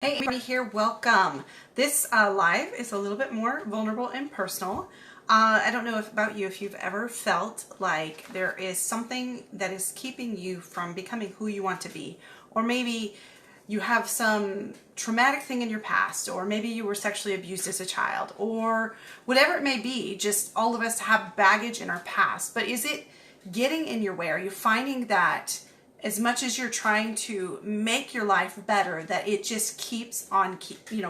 Hey, everybody here, welcome. This live is a little bit more vulnerable and personal. I don't know about you if you've ever felt like there is something that is keeping you from becoming who you want to be, or maybe you have some traumatic thing in your past, or maybe you were sexually abused as a child, or whatever it may be. Just all of us have baggage in our past, but is it getting in your way? Are you finding that as much as you're trying to make your life better, that it just keeps on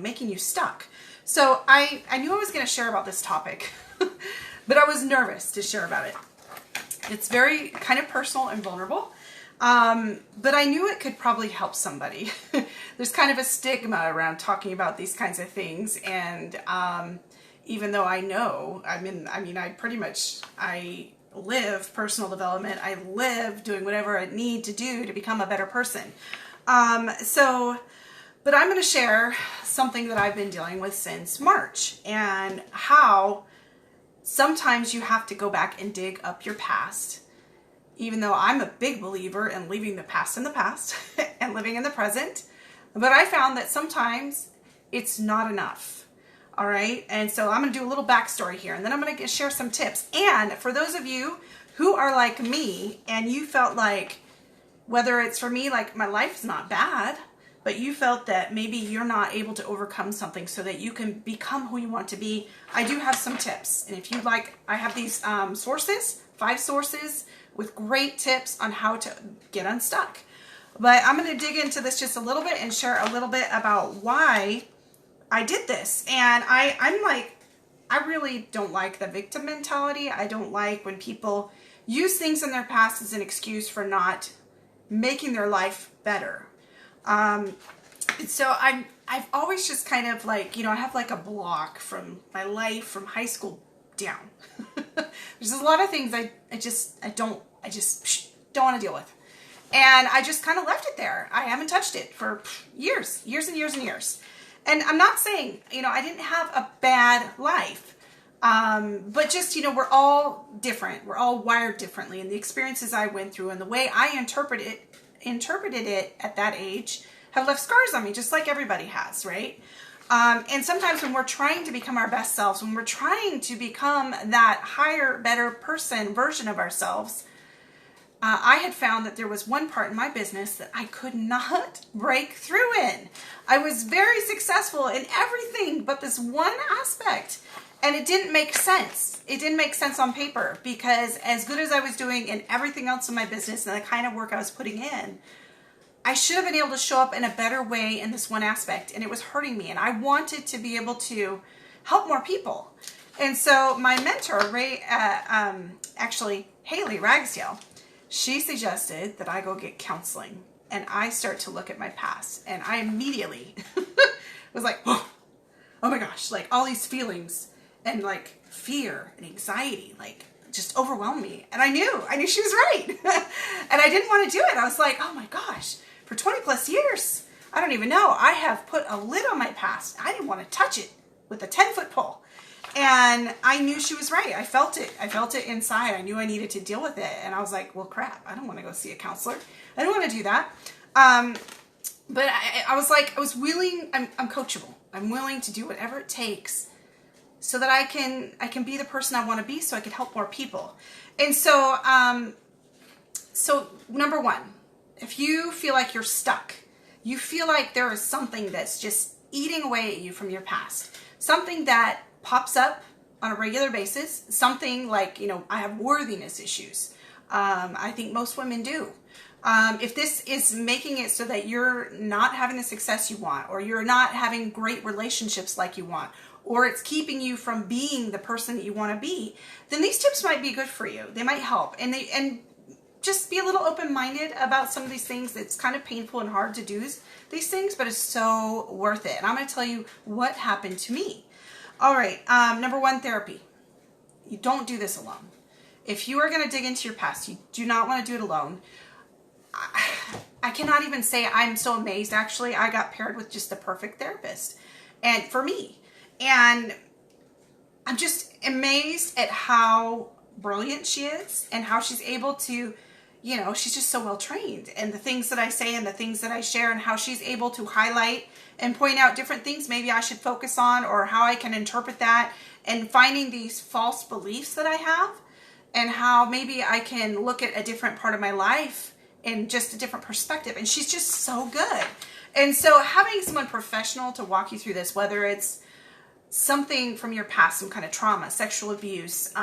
making you stuck? So I knew I was going to share about this topic, but I was nervous to share about it. It's very kind of personal and vulnerable, but I knew it could probably help somebody. There's kind of a stigma around talking about these kinds of things, and even though I know, I live personal development. I live doing whatever I need to do to become a better person. But I'm going to share something that I've been dealing with since March, and how sometimes you have to go back and dig up your past, even though I'm a big believer in leaving the past in the past and living in the present. But I found that sometimes it's not enough. All right. And so I'm going to do a little backstory here, and then I'm going to share some tips. And for those of you who are like me and you felt like, whether it's for me, like my life's not bad, but you felt that maybe you're not able to overcome something so that you can become who you want to be, I do have some tips. And if you'd like, I have these 5 sources with great tips on how to get unstuck. But I'm going to dig into this just a little bit and share a little bit about why I did this. And I really don't like the victim mentality. I don't like when people use things in their past as an excuse for not making their life better. So I've always just kind of like, I have like a block from my life from high school down. There's a lot of things I just don't want to deal with. And I just kind of left it there. I haven't touched it for years and years. And I'm not saying, I didn't have a bad life. But just, we're all different. We're all wired differently. And the experiences I went through and the way I interpreted it at that age have left scars on me, just like everybody has, right? And sometimes when we're trying to become our best selves, when we're trying to become that higher, better person version of ourselves, I had found that there was one part in my business that I could not break through in. I was very successful in everything but this one aspect. And it didn't make sense. It didn't make sense on paper, because as good as I was doing in everything else in my business and the kind of work I was putting in, I should have been able to show up in a better way in this one aspect. And it was hurting me. And I wanted to be able to help more people. And so my mentor, Haley Ragsdale, she suggested that I go get counseling, and I start to look at my past, and I immediately was like, oh my gosh, like all these feelings and like fear and anxiety, like just overwhelmed me. And I knew she was right. And I didn't want to do it. I was like, oh my gosh, for 20 plus years, I don't even know, I have put a lid on my past. I didn't want to touch it with a 10-foot pole. And I knew she was right. I felt it inside. I knew I needed to deal with it. And I was like, well, crap, I don't want to go see a counselor. I don't want to do that. But I was like, I'm coachable. I'm willing to do whatever it takes so that I can be the person I want to be, so I can help more people. And so, number one, if you feel like you're stuck, you feel like there is something that's just eating away at you from your past, something that pops up on a regular basis, something like, I have worthiness issues. I think most women do. If this is making it so that you're not having the success you want, or you're not having great relationships like you want, or it's keeping you from being the person that you want to be, then these tips might be good for you. They might help. And just be a little open-minded about some of these things. It's kind of painful and hard to do these things, but it's so worth it. And I'm going to tell you what happened to me. All right. Number one, therapy. You don't do this alone. If you are going to dig into your past, you do not want to do it alone. I cannot even say I'm so amazed. Actually, I got paired with just the perfect therapist, and for me, and I'm just amazed at how brilliant she is and how she's able to you know, she's just so well trained, and the things that I say and the things that I share and how she's able to highlight and point out different things maybe I should focus on, or how I can interpret that, and finding these false beliefs that I have, and how maybe I can look at a different part of my life in just a different perspective. And she's just so good. And so having someone professional to walk you through this, whether it's something from your past, some kind of trauma, sexual abuse,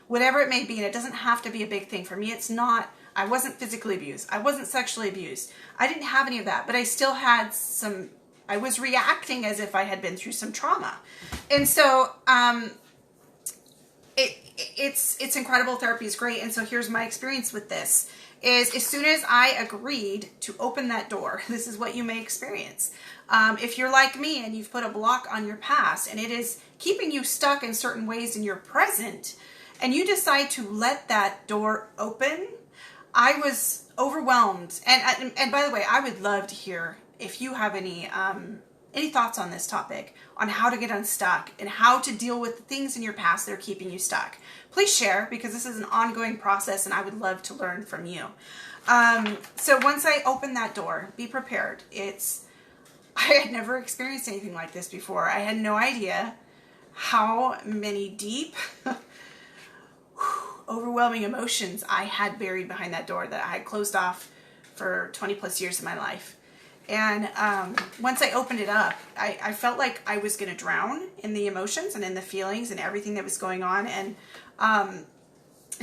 whatever it may be, and it doesn't have to be a big thing. For me, it's not, I wasn't physically abused. I wasn't sexually abused. I didn't have any of that, but I still had some, I was reacting as if I had been through some trauma. And so, it's incredible. Therapy is great. And so here's my experience with this is, as soon as I agreed to open that door, this is what you may experience. If you're like me and you've put a block on your past and it is keeping you stuck in certain ways in your present, and you decide to let that door open, I was overwhelmed. And by the way, I would love to hear if you have any thoughts on this topic, on how to get unstuck and how to deal with the things in your past that are keeping you stuck. Please share, because this is an ongoing process and I would love to learn from you. So once I open that door, be prepared. I had never experienced anything like this before. I had no idea how many deep, overwhelming emotions I had buried behind that door that I had closed off for 20 plus years of my life. And once I opened it up, I felt like I was going to drown in the emotions and in the feelings and everything that was going on. And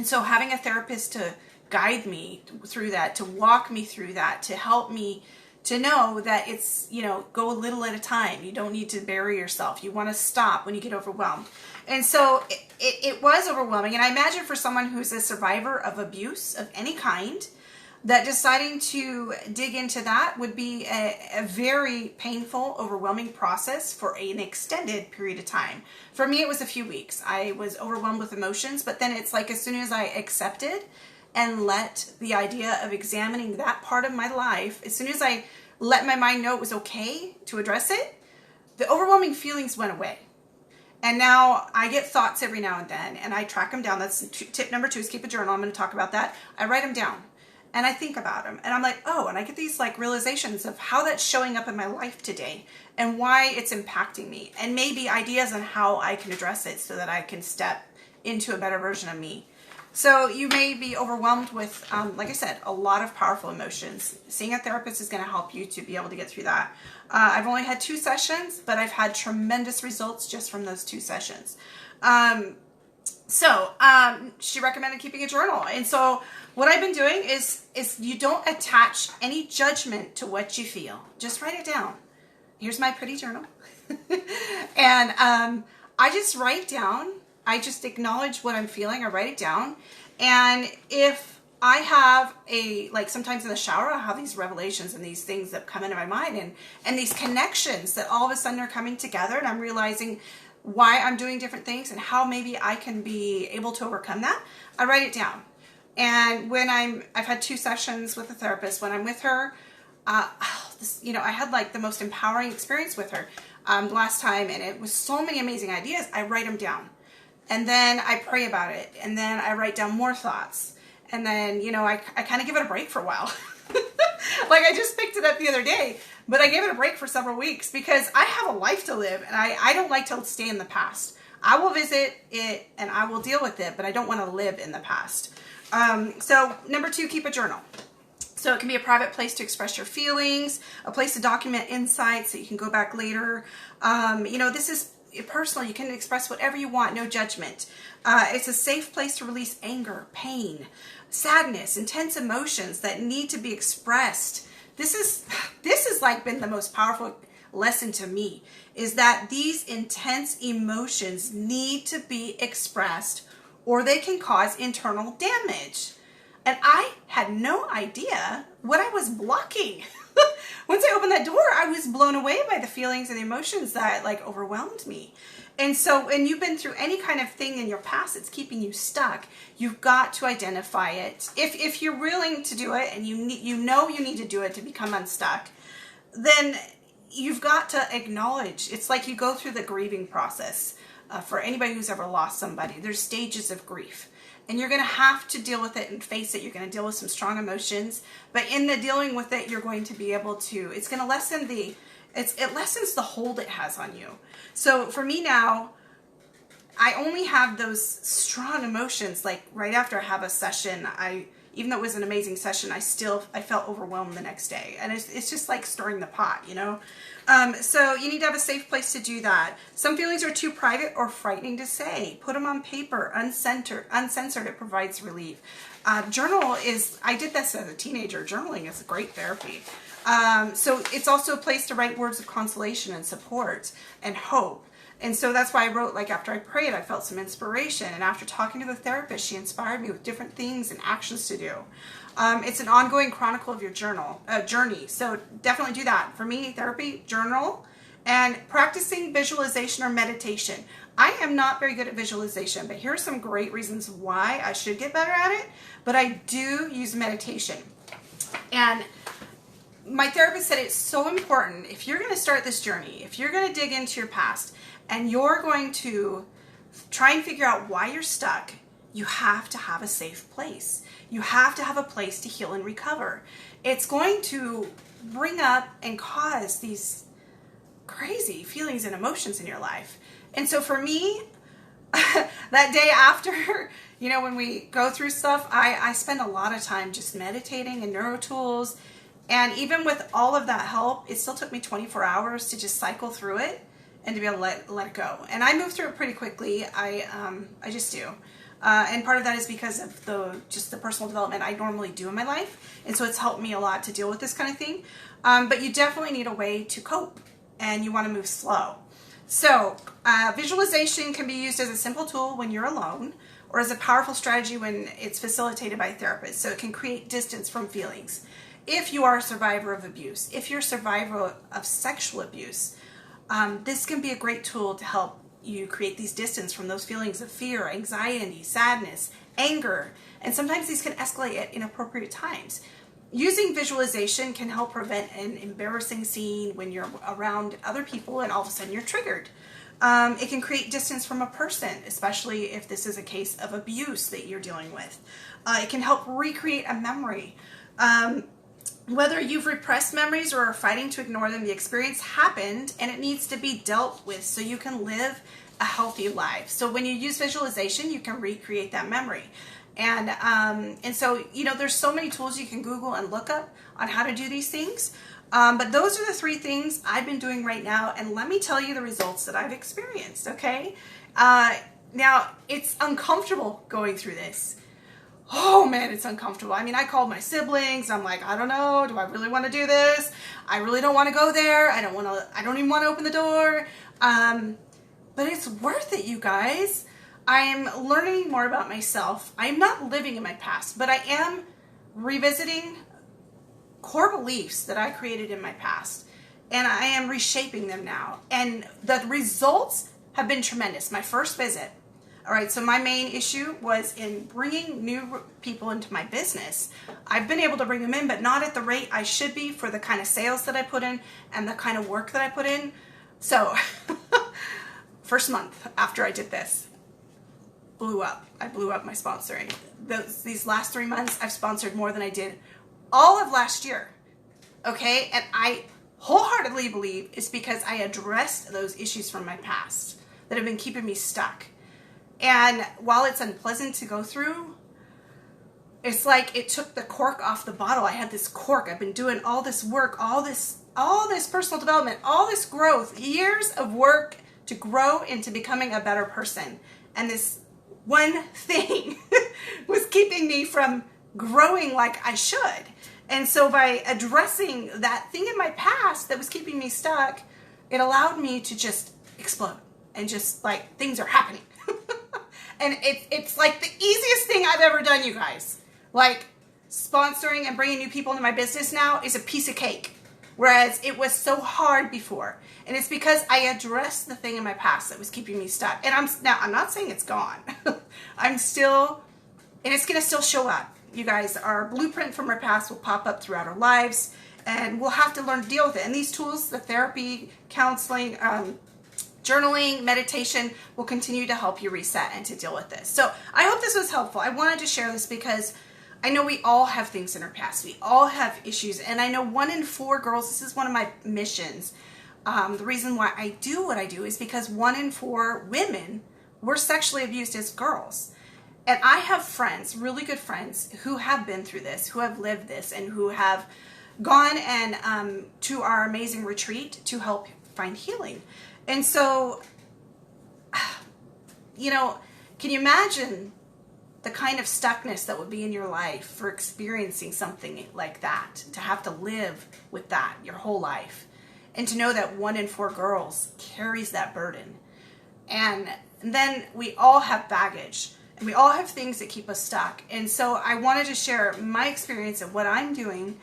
so having a therapist to guide me through that, to walk me through that, to help me to know that it's, you know, go a little at a time. You don't need to bury yourself. You want to stop when you get overwhelmed. And so it was overwhelming. And I imagine for someone who's a survivor of abuse of any kind, that deciding to dig into that would be a very painful, overwhelming process for an extended period of time. For me, it was a few weeks. I was overwhelmed with emotions, but then it's like as soon as I accepted and let the idea of examining that part of my life, as soon as I let my mind know it was okay to address it, the overwhelming feelings went away. And now I get thoughts every now and then, and I track them down. That's tip number 2 is keep a journal. I'm going to talk about that. I write them down. And I think about them, and I'm like, oh, and I get these like realizations of how that's showing up in my life today and why it's impacting me, and maybe ideas on how I can address it so that I can step into a better version of me. So you may be overwhelmed with, like I said, a lot of powerful emotions. Seeing a therapist is going to help you to be able to get through that. I've only had 2 sessions, but I've had tremendous results just from those 2 sessions. So she recommended keeping a journal. And so what I've been doing is you don't attach any judgment to what you feel. Just write it down. Here's my pretty journal. And I just write down. I just acknowledge what I'm feeling. I write it down. And if I have like sometimes in the shower, I'll have these revelations and these things that come into my mind and these connections that all of a sudden are coming together, and I'm realizing why I'm doing different things and how maybe I can be able to overcome that. I write it down. And when I've had 2 sessions with a therapist. When I'm with her, I had like the most empowering experience with her last time, and it was so many amazing ideas. I write them down, and then I pray about it, and then I write down more thoughts, and then I kind of give it a break for a while. Like I just picked it up the other day, but I gave it a break for several weeks because I have a life to live, and I don't like to stay in the past. I will visit it and I will deal with it, but I don't want to live in the past. So number 2, keep a journal. So it can be a private place to express your feelings, a place to document insights that you can go back later. This is personal. You can express whatever you want, no judgment. It's a safe place to release anger, pain, sadness, intense emotions that need to be expressed. This has like been the most powerful lesson to me, is that these intense emotions need to be expressed or they can cause internal damage. And I had no idea what I was blocking. Once I opened that door, I was blown away by the feelings and the emotions that like overwhelmed me. And so when you've been through any kind of thing in your past that's keeping you stuck, you've got to identify it. If you're willing to do it and you need to do it to become unstuck, then you've got to acknowledge. It's like you go through the grieving process. For anybody who's ever lost somebody, there's stages of grief. and you're going to have to deal with it and face it. You're going to deal with some strong emotions, but in the dealing with it, you're going to be able to, it's going to lessen it lessens the hold it has on you. So for me now, I only have those strong emotions, like right after I have a session, even though it was an amazing session, I felt overwhelmed the next day. And it's just like stirring the pot, you know? So you need to have a safe place to do that. Some feelings are too private or frightening to say. Put them on paper, uncensored, it provides relief. I did this as a teenager. Journaling is a great therapy. So it's also a place to write words of consolation and support and hope. And so that's why I wrote, like, after I prayed, I felt some inspiration. And after talking to the therapist, she inspired me with different things and actions to do. It's an ongoing chronicle of your journey. So definitely do that. For me, therapy, journal, and practicing visualization or meditation. I am not very good at visualization, but here are some great reasons why I should get better at it. But I do use meditation. And my therapist said it's so important, if you're going to start this journey, if you're going to dig into your past, and you're going to try and figure out why you're stuck, you have to have a safe place. You have to have a place to heal and recover. It's going to bring up and cause these crazy feelings and emotions in your life. And so for me, that day after, you know, when we go through stuff, I spend a lot of time just meditating and neuro tools. And even with all of that help, it still took me 24 hours to just cycle through it and to be able to let it go. And I move through it pretty quickly. I just do. And part of that is because of the personal development I normally do in my life. And so it's helped me a lot to deal with this kind of thing. But you definitely need a way to cope, and you want to move slow. So visualization can be used as a simple tool when you're alone, or as a powerful strategy when it's facilitated by a therapist. So it can create distance from feelings. If you are a survivor of abuse, if you're a survivor of sexual abuse, this can be a great tool to help you create these distance from those feelings of fear, anxiety, sadness, anger, and sometimes these can escalate at inappropriate times. Using visualization can help prevent an embarrassing scene when you're around other people and all of a sudden you're triggered. It can create distance from a person, especially if this is a case of abuse that you're dealing with. It can help recreate a memory. Whether you've repressed memories or are fighting to ignore them, the experience happened and it needs to be dealt with so you can live a healthy life. So when you use visualization, you can recreate that memory. And so, you know, there's so many tools you can Google and look up on how to do these things. But those are the 3 things I've been doing right now. And let me tell you the results that I've experienced, okay? Now, it's uncomfortable going through this. Oh man, it's uncomfortable. I mean, I called my siblings. I'm like, I don't know. Do I really want to do this? I really don't want to go there. I don't even want to open the door. But it's worth it, you guys. I'm learning more about myself. I'm not living in my past, but I am revisiting core beliefs that I created in my past. And I am reshaping them now. And the results have been tremendous. My first visit. All right, so my main issue was in bringing new people into my business. I've been able to bring them in, but not at the rate I should be for the kind of sales that I put in and the kind of work that I put in. So, first month after I did this, blew up. I blew up my sponsoring. These last 3 months, I've sponsored more than I did all of last year. Okay, and I wholeheartedly believe it's because I addressed those issues from my past that have been keeping me stuck. And while it's unpleasant to go through, it's like it took the cork off the bottle. I had this cork. I've been doing all this work, all this personal development, all this growth, years of work to grow into becoming a better person. And this one thing was keeping me from growing like I should. And so by addressing that thing in my past that was keeping me stuck, it allowed me to just explode and just like things are happening. And it's like the easiest thing I've ever done, you guys. Like, sponsoring and bringing new people into my business now is a piece of cake. Whereas it was so hard before. And it's because I addressed the thing in my past that was keeping me stuck. And I'm not saying it's gone. And it's going to still show up. You guys, our blueprint from our past will pop up throughout our lives. And we'll have to learn to deal with it. And these tools, the therapy, counseling, Journaling, meditation will continue to help you reset and to deal with this. So I hope this was helpful. I wanted to share this because I know we all have things in our past. We all have issues. And I know 1 in 4 girls, this is one of my missions. The reason why I do what I do is because 1 in 4 women were sexually abused as girls. And I have friends, really good friends, who have been through this, who have lived this, and who have gone and to our amazing retreat to help find healing. And so, you know, can you imagine the kind of stuckness that would be in your life for experiencing something like that, to have to live with that your whole life, and to know that 1 in 4 girls carries that burden. And then we all have baggage, and we all have things that keep us stuck. And so I wanted to share my experience of what I'm doing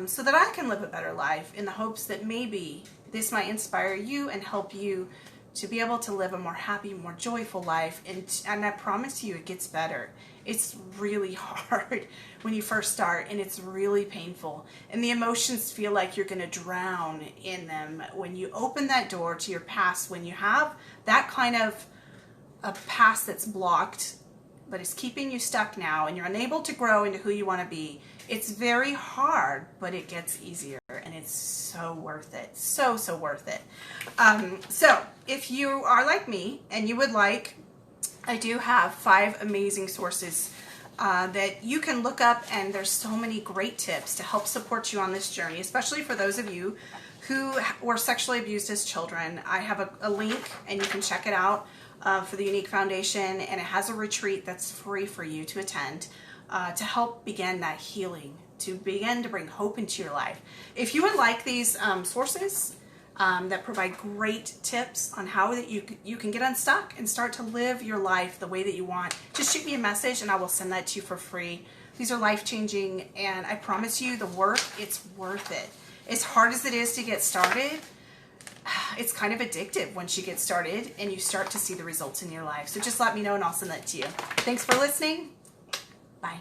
so that I can live a better life, in the hopes that maybe this might inspire you and help you to be able to live a more happy, more joyful life. And I promise you, it gets better. It's really hard when you first start, and it's really painful. And the emotions feel like you're going to drown in them when you open that door to your past, when you have that kind of a past that's blocked, but it's keeping you stuck now, and you're unable to grow into who you want to be. It's very hard, but it gets easier, and it's so worth it. So worth it. So if you are like me and you would like, I do have 5 amazing sources that you can look up, and there's so many great tips to help support you on this journey, especially for those of you who were sexually abused as children. I have a link, and you can check it out for the Unique Foundation, and it has a retreat that's free for you to attend to help begin that healing, to begin to bring hope into your life. If you would like these sources that provide great tips on how that you can get unstuck and start to live your life the way that you want, just shoot me a message and I will send that to you for free. These are life-changing, and I promise you the work, it's worth it. As hard as it is to get started, it's kind of addictive once you get started and you start to see the results in your life. So just let me know and I'll send that to you. Thanks for listening. Bye.